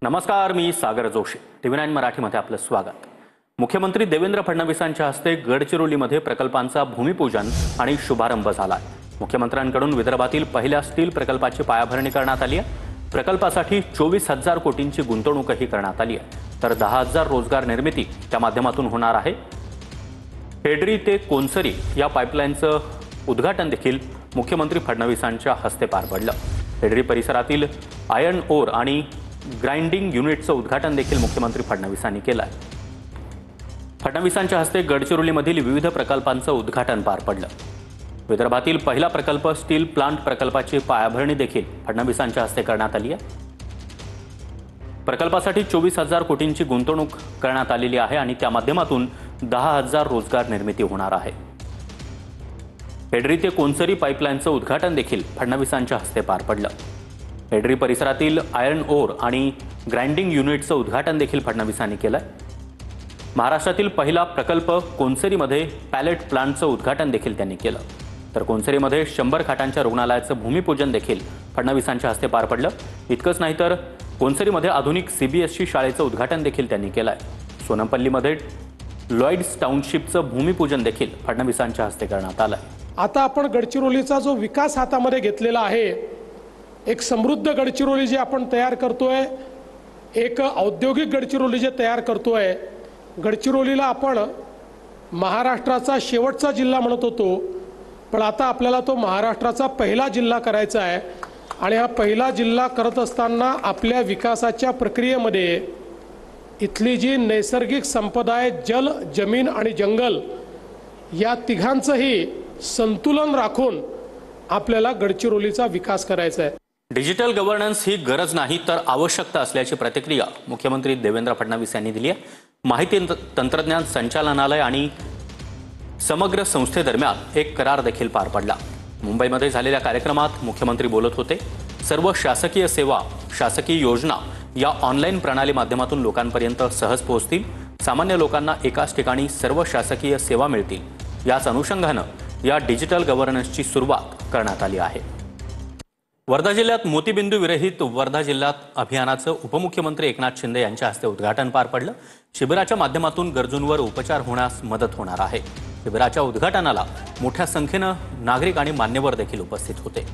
नमस्कार, मी सागर जोशी. TV9 मराठीमध्ये आपलं स्वागत. मुख्यमंत्री देवेंद्र फडणवीसांच्या हस्ते गडचिरोलीमध्ये प्रकल्पांचा भूमिपूजन आणि शुभारंभ झाला. मुख्यमंत्र्यांकडून विदर्भातील पहिल्या स्टील प्रकल्पाची पायाभरणी करण्यात आली आहे. प्रकल्पासाठी 24,000 कोटींची गुंतवणूकही करण्यात आली आहे. तर 10,000 रोजगार निर्मिती त्या माध्यमातून होणार आहे. पेडरी ते कोनसरी या पाईपलाईनचं उद्घाटन देखील मुख्यमंत्री फडणवीसांच्या हस्ते पार पडलं. पेडरी परिसरातील आयर्न ओर आणि ग्राइंडिंग युनिटचं उद्घाटन देखील मुख्यमंत्री फडणवीसांनी केलं आहे. फडणवीसांच्या हस्ते गडचिरोलीमधील विविध प्रकल्पांचं उद्घाटन पार पडलं. विदर्भातील पहिला प्रकल्प स्टील प्लांट प्रकल्पाची पायाभरणी देखील फडणवीसांच्या हस्ते करण्यात आली आहे. प्रकल्पासाठी 24,000 कोटींची गुंतवणूक करण्यात आलेली आहे आणि त्या माध्यमातून 10,000 रोजगार निर्मिती होणार आहे. पेडरी ते कोनसरी पाईपलाईनचं उद्घाटन देखील फडणवीसांच्या हस्ते पार पडलं. पेडरी परिसरातील आयर्न ओर आणि ग्राइंडिंग युनिटचं उद्घाटन देखील फडणवीसांनी केलं. महाराष्ट्रातील पहिला प्रकल्प कोनसरीमध्ये पॅलेट प्लांटचं उद्घाटन देखील त्यांनी केलं. तर कोनसरीमध्ये 100 खाटांच्या रुग्णालयाचं भूमिपूजन देखील फडणवीसांच्या हस्ते पार पडलं. इतकंच नाही तर कोनसरीमध्ये आधुनिक CBSE शाळेचं उद्घाटन देखील त्यांनी केलं आहे. सोनमपल्लीमध्ये लॉइड्स टाउनशिपचं भूमिपूजन देखील फडणवीसांच्या हस्ते करण्यात आलं. आता आपण गडचिरोलीचा जो विकास हातामध्ये घेतलेला आहे, एक समृद्ध गडचिरोली जे आपण तयार करतोय, एक औद्योगिक गडचिरोली जे तयार करतोय. गडचिरोलीला आपण महाराष्ट्राचा शेवटचा जिल्हा म्हणत होतो, पण आता आपल्याला तो महाराष्ट्राचा पहिला जिल्हा करायचा आहे. आणि हा पहिला जिल्हा करत असताना आपल्या विकासाच्या प्रक्रियेमध्ये इथली जी नैसर्गिक संपदा आहे, जल, जमीन आणि जंगल, या तिघांचंही संतुलन राखून आपल्याला गडचिरोलीचा विकास करायचा आहे. डिजिटल गव्हर्नन्स ही गरज नाही तर आवश्यकता असल्याची प्रतिक्रिया मुख्यमंत्री देवेंद्र फडणवीस यांनी दिली आहे. माहिती तंत्रज्ञान संचालनालय आणि समग्र संस्थेदरम्यान एक करार देखील पार पडला. मुंबईमध्ये झालेल्या कार्यक्रमात मुख्यमंत्री बोलत होते. सर्व शासकीय सेवा, शासकीय योजना या ऑनलाईन प्रणाली माध्यमातून लोकांपर्यंत सहज पोहोचतील. सामान्य लोकांना एकाच ठिकाणी सर्व शासकीय सेवा मिळतील. याच अनुषंगानं या डिजिटल गव्हर्नन्सची सुरुवात करण्यात आली आहे. वर्धा जिल्ह्यात मोतीबिंदू विरहित वर्धा जिल्ह्यात अभियानाचं उपमुख्यमंत्री एकनाथ शिंदे यांच्या हस्ते उद्घाटन पार पडलं. शिबिराच्या माध्यमातून गरजूंवर उपचार होण्यास मदत होणार आहे. शिबिराच्या उद्घाटनाला मोठ्या संख्येनं नागरिक आणि मान्यवर देखील उपस्थित होते.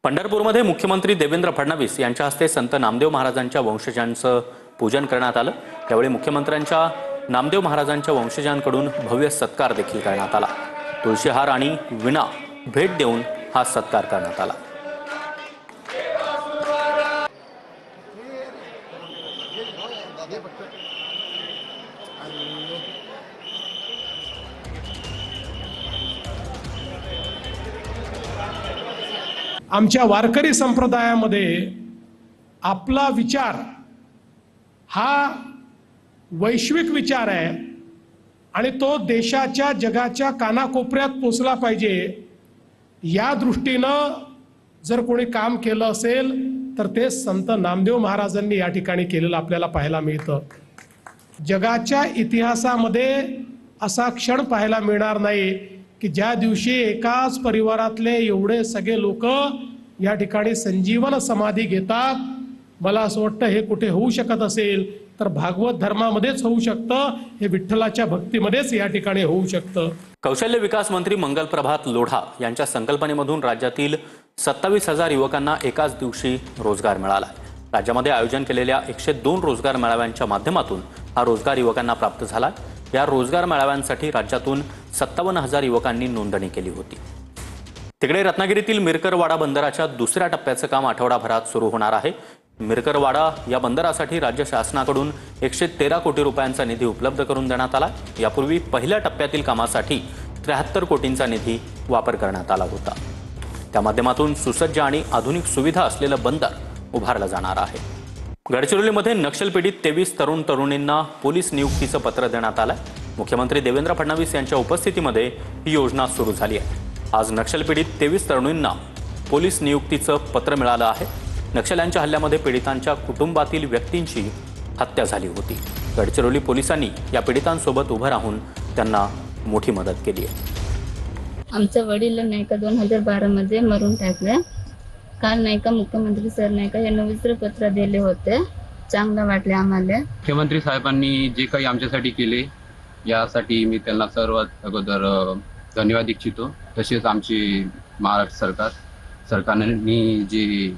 पंढरपूरमध्ये मुख्यमंत्री देवेंद्र फडणवीस यांच्या हस्ते संत नामदेव महाराजांच्या वंशजांचं पूजन करण्यात आलं. त्यावेळी मुख्यमंत्र्यांच्या नामदेव महाराजांच्या वंशजांकडून भव्य सत्कार देखील करण्यात आला. तुळशीहार आणि विणा भेट देऊन हा सत्कार करण्यात आला. आमच्या वारकरी संप्रदायामध्ये आपला विचार हा वैश्विक विचार आहे आणि तो देशाच्या, जगाच्या कानाकोपऱ्यात पोचला पाहिजे. या दृष्टीनं जर कोणी काम केलं असेल तर ते संत नामदेव महाराजांनी या ठिकाणी केलेलं आपल्याला पाहायला मिळतं. जगाच्या इतिहासामध्ये असा क्षण पाहायला मिळणार नाही की ज्या दिवशी एकाच परिवारातले एवढे सगळे लोक या ठिकाणी संजीवन समाधी घेतात. मला असं वाटतं हे कुठे होऊ शकत असेल तर भागवत धर्मामध्येच होऊ शकतं. हे विठ्ठलाच्या भक्तीमध्येच या ठिकाणी होऊ शकतं. कौशल्य विकास मंत्री मंगलप्रभात लोढा यांच्या संकल्पनेमधून राज्यातील 27,000 युवकांना एकाच दिवशी रोजगार मिळाला. राज्यामध्ये आयोजन केलेल्या 102 रोजगार मेळाव्यांच्या माध्यमातून हा रोजगार युवकांना प्राप्त झाला. या रोजगार मेळाव्यांसाठी राज्यातून 57,000 युवकांनी नोंदणी केली होती. तिकडे रत्नागिरीतील मिरकरवाडा बंदराच्या दुसऱ्या टप्प्याचं काम आठवडाभरात सुरू होणार आहे. मिरकरवाडा या बंदरासाठी राज्य शासनाकडून 113 कोटी रुपयांचा निधी उपलब्ध करून देण्यात आला. यापूर्वी पहिल्या टप्प्यातील कामासाठी 73 कोटींचा निधी वापर करण्यात आला होता. त्या माध्यमातून सुसज्ज आणि आधुनिक सुविधा असलेलं बंदर उभारलं जाणार आहे. गडचिरोलीमध्ये नक्षलपीडित 23 तरुण तरुणींना पोलीस नियुक्तीचं पत्र देण्यात आलं. मुख्यमंत्री देवेंद्र फडणवीस यांच्या उपस्थितीमध्ये ही योजना सुरू झाली आहे. आज नक्षलपीडित 23 तरुणींना पोलीस नियुक्तीचं पत्र मिळालं आहे. नक्षल्यांच्या हल्ल्यामध्ये पीडितांच्या कुटुंबातील व्यक्तींची हत्या झाली होती. गडचिरोली पोलिसांनी या पीडितांसोबत उभं राहून त्यांना मोठी मदत केली आहे. आमच्या वडील नाही का 2012 मध्ये मरून टाकले. काल नाही का मुख्यमंत्री सर नाही का यांना विश्वासपत्र दिले होते. चांगलं वाटले आम्हाला. मुख्यमंत्री साहेबांनी जे काही आमच्यासाठी केले यासाठी मी त्यांना सर्वात अगोदर धन्यवाद इच्छितो. तसेच आमची महाराष्ट्र सरकारने जी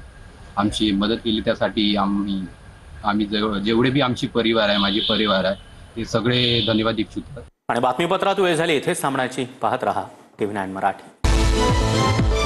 आमची मदत केली त्यासाठी आम्ही जेवढे बी आमची परिवार आहे, माझी परिवार आहे, ते सगळे धन्यवाद इच्छितो. आणि बातमीपत्रात वेळ झाली इथेच थांबण्याची. पाहत रहा TV9 मराठी.